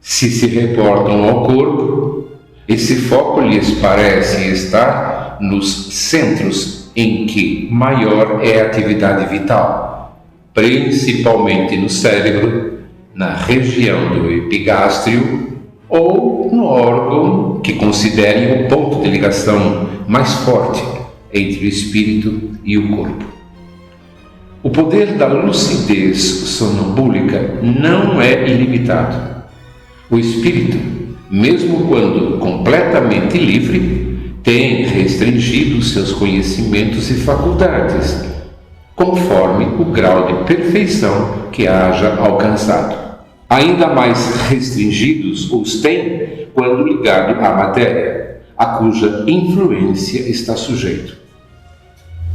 Se se reportam ao corpo, esse foco lhes parece estar nos centros em que maior é a atividade vital, principalmente no cérebro, na região do epigástrio ou no órgão que considerem o ponto de ligação mais forte entre o espírito e o corpo. O poder da lucidez sonambúlica não é ilimitado. O espírito, mesmo quando completamente livre, tem restringido seus conhecimentos e faculdades, conforme o grau de perfeição que haja alcançado. Ainda mais restringidos os tem quando ligado à matéria, a cuja influência está sujeito.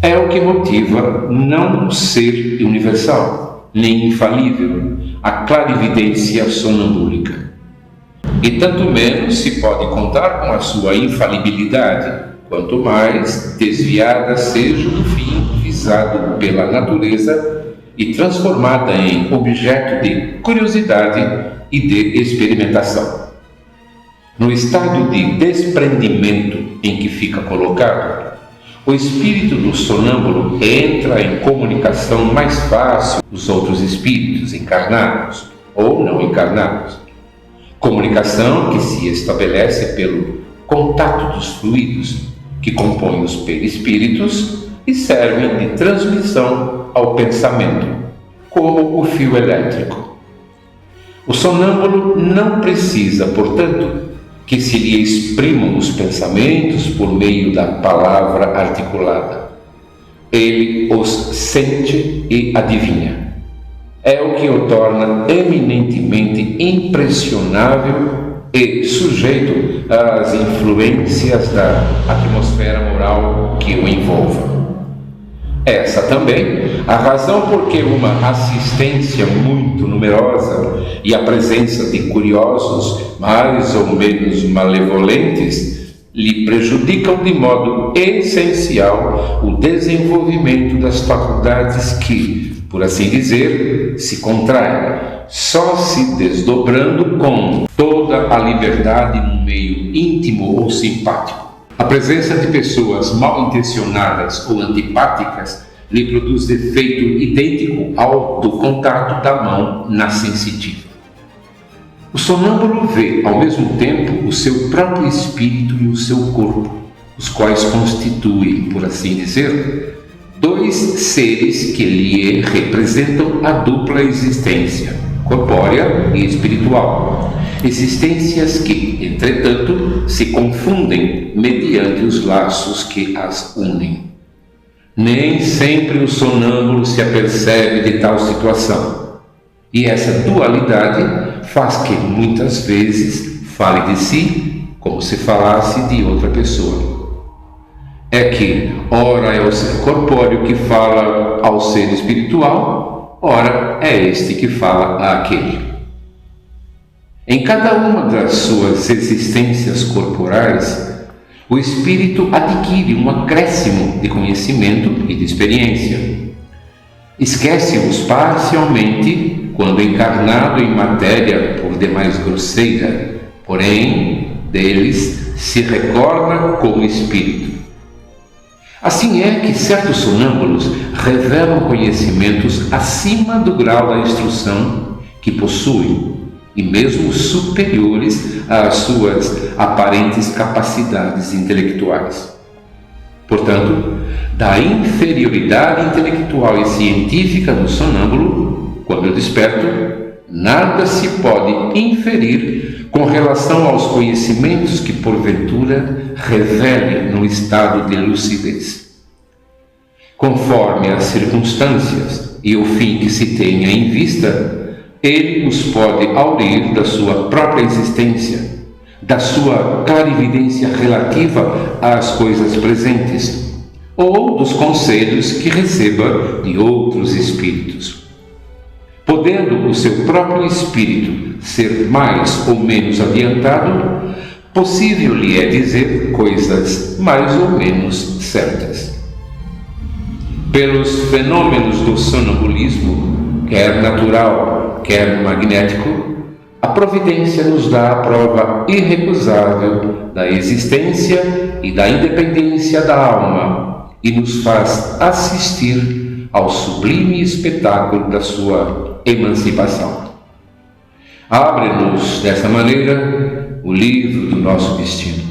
É o que motiva não ser universal, nem infalível, a clarividência sonambúlica. E tanto menos se pode contar com a sua infalibilidade, quanto mais desviada seja do fim visado pela natureza e transformada em objeto de curiosidade e de experimentação. No estado de desprendimento em que fica colocado, o espírito do sonâmbulo entra em comunicação mais fácil com os outros espíritos encarnados ou não encarnados. Comunicação que se estabelece pelo contato dos fluidos que compõem os perispíritos e servem de transmissão ao pensamento, como o fio elétrico. O sonâmbulo não precisa, portanto, que se lhe exprimam os pensamentos por meio da palavra articulada. Ele os sente e adivinha. É o que o torna eminentemente impressionável e sujeito às influências da atmosfera moral que o envolva. Essa também a razão por que uma assistência muito numerosa e a presença de curiosos mais ou menos malevolentes lhe prejudicam de modo essencial o desenvolvimento das faculdades que, por assim dizer, se contraem, só se desdobrando com toda a liberdade no meio íntimo ou simpático. A presença de pessoas mal intencionadas ou antipáticas lhe produz efeito idêntico ao do contato da mão na sensitiva. O sonâmbulo vê, ao mesmo tempo, o seu próprio espírito e o seu corpo, os quais constituem, por assim dizer, dois seres que lhe representam a dupla existência, corpórea e espiritual. Existências que, entretanto, se confundem mediante os laços que as unem. Nem sempre o sonâmbulo se apercebe de tal situação, e essa dualidade faz que, muitas vezes, fale de si como se falasse de outra pessoa. É que, ora é o ser corpóreo que fala ao ser espiritual, ora é este que fala àquele. Em cada uma das suas existências corporais, o espírito adquire um acréscimo de conhecimento e de experiência. Esquece-os parcialmente quando encarnado em matéria por demais grosseira, porém, deles se recorda como espírito. Assim é que certos sonâmbulos revelam conhecimentos acima do grau da instrução que possuem, e mesmo superiores às suas aparentes capacidades intelectuais. Portanto, da inferioridade intelectual e científica do sonâmbulo, quando desperto, nada se pode inferir com relação aos conhecimentos que porventura revele no estado de lucidez. Conforme as circunstâncias e o fim que se tenha em vista, ele os pode aurir da sua própria existência, da sua clarividência relativa às coisas presentes, ou dos conselhos que receba de outros espíritos. Podendo o seu próprio espírito ser mais ou menos adiantado, possível lhe é dizer coisas mais ou menos certas. Pelos fenômenos do sonambulismo, quer natural, quer magnético, a providência nos dá a prova irrecusável da existência e da independência da alma e nos faz assistir ao sublime espetáculo da sua emancipação. Abre-nos, dessa maneira, o livro do nosso destino.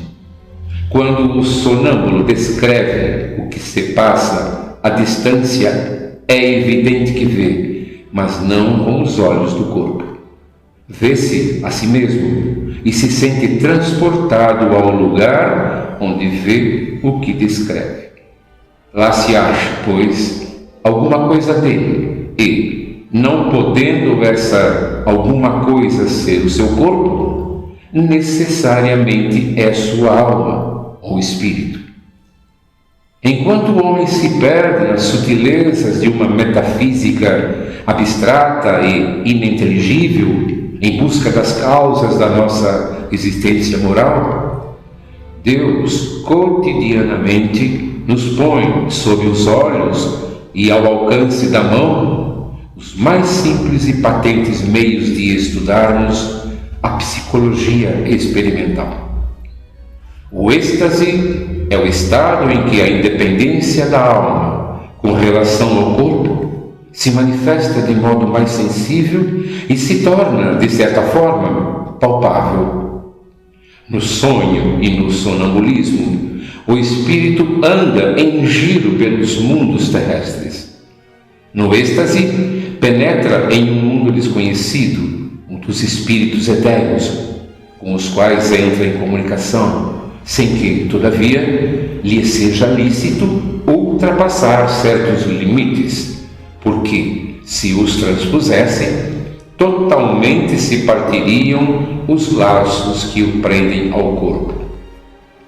Quando o sonâmbulo descreve o que se passa à distância, é evidente que vê, mas não com os olhos do corpo. Vê-se a si mesmo e se sente transportado ao lugar onde vê o que descreve. Lá se acha, pois, alguma coisa dele e, não podendo essa alguma coisa ser o seu corpo, necessariamente é sua alma ou espírito. Enquanto o homem se perde nas sutilezas de uma metafísica abstrata e ininteligível, em busca das causas da nossa existência moral, Deus cotidianamente nos põe sob os olhos e ao alcance da mão os mais simples e patentes meios de estudarmos a psicologia experimental. O êxtase é o estado em que a independência da alma com relação ao corpo se manifesta de modo mais sensível e se torna, de certa forma, palpável. No sonho e no sonambulismo, o espírito anda em giro pelos mundos terrestres. No êxtase, penetra em um mundo desconhecido, um dos espíritos etéreos, com os quais entra em comunicação, sem que, todavia, lhe seja lícito ultrapassar certos limites, porque, se os transpusessem, totalmente se partiriam os laços que o prendem ao corpo.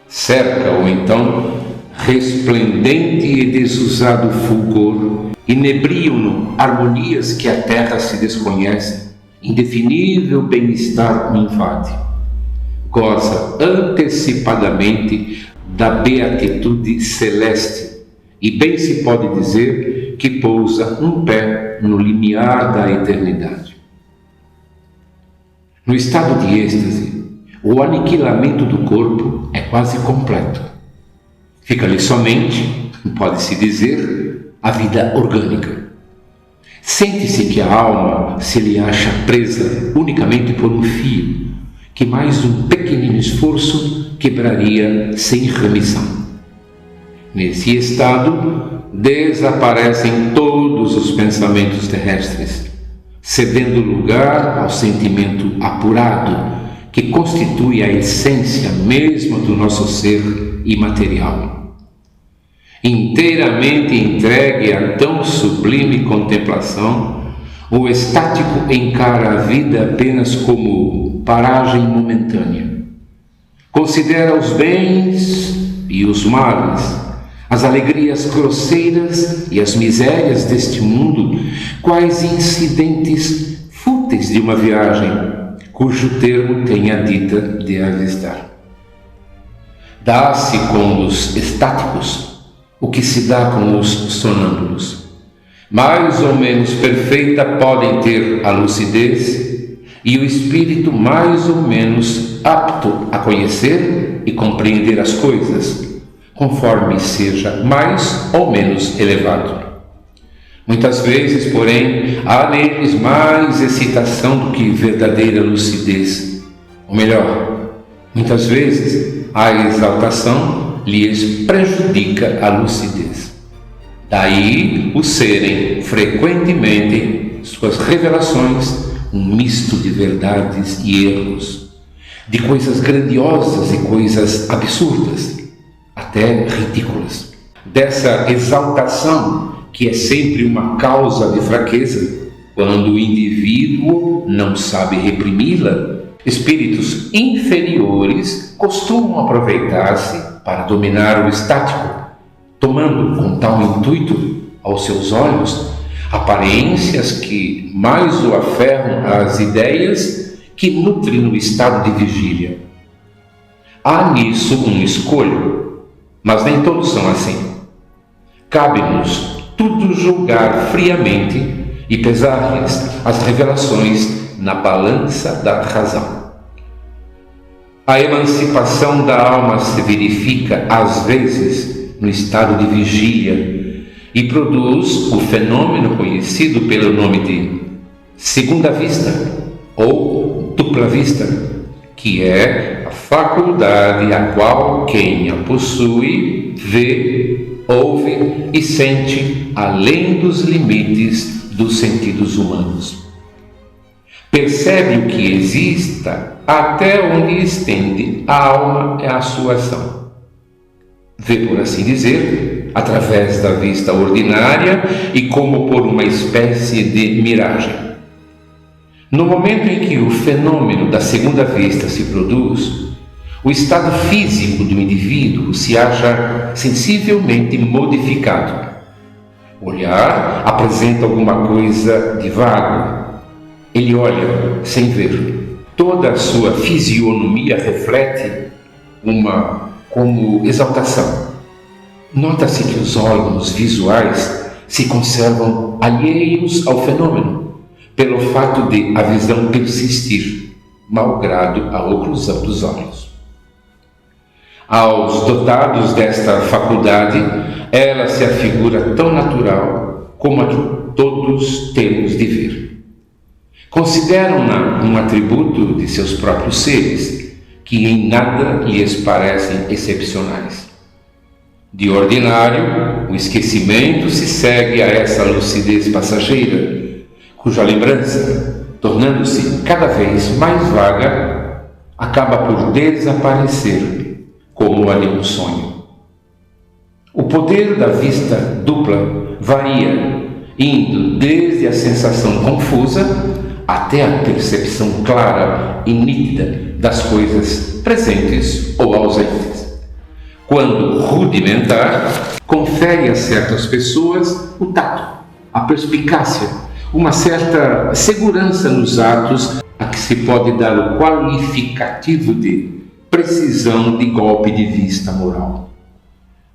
Cerca-o, então, resplendente e desusado fulgor, inebriam-no harmonias que a terra se desconhece, indefinível bem-estar o invade. Goza antecipadamente da beatitude celeste, e bem se pode dizer que pousa um pé no limiar da eternidade. No estado de êxtase, o aniquilamento do corpo é quase completo. Fica-lhe somente, pode-se dizer, a vida orgânica. Sente-se que a alma se lhe acha presa unicamente por um fio, que mais um pequenino esforço quebraria sem remissão. Nesse estado, desaparecem todos os pensamentos terrestres, cedendo lugar ao sentimento apurado, que constitui a essência mesma do nosso ser imaterial. Inteiramente entregue a tão sublime contemplação, o estático encara a vida apenas como paragem momentânea. Considera os bens e os males, as alegrias grosseiras e as misérias deste mundo, quais incidentes fúteis de uma viagem, cujo termo tem a dita de avistar. Dá-se com os estáticos o que se dá com os sonâmbulos. Mais ou menos perfeita podem ter a lucidez e o espírito mais ou menos apto a conhecer e compreender as coisas, conforme seja mais ou menos elevado. Muitas vezes, porém, há neles mais excitação do que verdadeira lucidez. Ou melhor, muitas vezes a exaltação lhes prejudica a lucidez. Daí o serem frequentemente suas revelações um misto de verdades e erros, de coisas grandiosas e coisas absurdas, até ridículas. Dessa exaltação, que é sempre uma causa de fraqueza, quando o indivíduo não sabe reprimi-la, espíritos inferiores costumam aproveitar-se para dominar o estático, tomando com tal intuito, aos seus olhos, aparências que mais o aferram às ideias que nutrem no estado de vigília. Há nisso um escolho, mas nem todos são assim. Cabe-nos tudo julgar friamente e pesar-lhes as revelações na balança da razão. A emancipação da alma se verifica, às vezes, no estado de vigília e produz o fenômeno conhecido pelo nome de segunda vista ou dupla vista, que é a faculdade a qual quem a possui vê, ouve e sente além dos limites dos sentidos humanos. Percebe o que exista até onde estende a alma e a sua ação. Vê, por assim dizer, através da vista ordinária e como por uma espécie de miragem. No momento em que o fenômeno da segunda vista se produz, o estado físico do indivíduo se acha sensivelmente modificado. O olhar apresenta alguma coisa de vago. Ele olha sem ver. Toda a sua fisionomia reflete uma como exaltação. Nota-se que os órgãos visuais se conservam alheios ao fenômeno, pelo fato de a visão persistir, malgrado a oclusão dos olhos. Aos dotados desta faculdade, ela se afigura tão natural como a que todos temos de ver. Consideram-na um atributo de seus próprios seres, que em nada lhes parecem excepcionais. De ordinário, o esquecimento se segue a essa lucidez passageira, cuja lembrança, tornando-se cada vez mais vaga, acaba por desaparecer como a de um sonho. O poder da vista dupla varia, indo desde a sensação confusa até a percepção clara e nítida das coisas presentes ou ausentes. Quando rudimentar, confere a certas pessoas o tato, a perspicácia, uma certa segurança nos atos a que se pode dar o qualificativo de precisão de golpe de vista moral.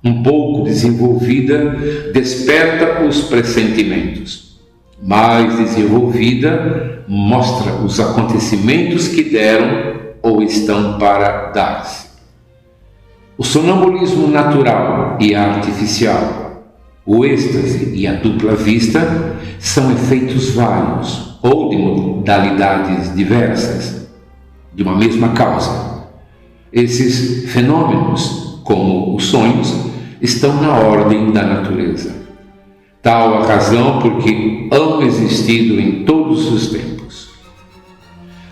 Um pouco desenvolvida, desperta os pressentimentos. Mais desenvolvida, mostra os acontecimentos que deram ou estão para dar-se. O sonambulismo natural e artificial, o êxtase e a dupla vista são efeitos vários ou de modalidades diversas, de uma mesma causa. Esses fenômenos, como os sonhos, estão na ordem da natureza. Tal a razão porque hão existido em todos os tempos.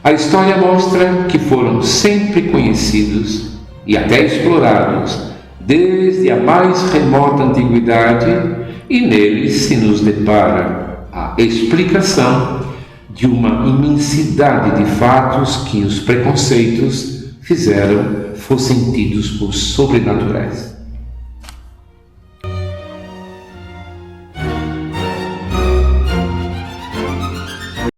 A história mostra que foram sempre conhecidos e até explorados desde a mais remota antiguidade, e neles se nos depara a explicação de uma imensidade de fatos que os preconceitos fizeram fossem tidos por sobrenaturais.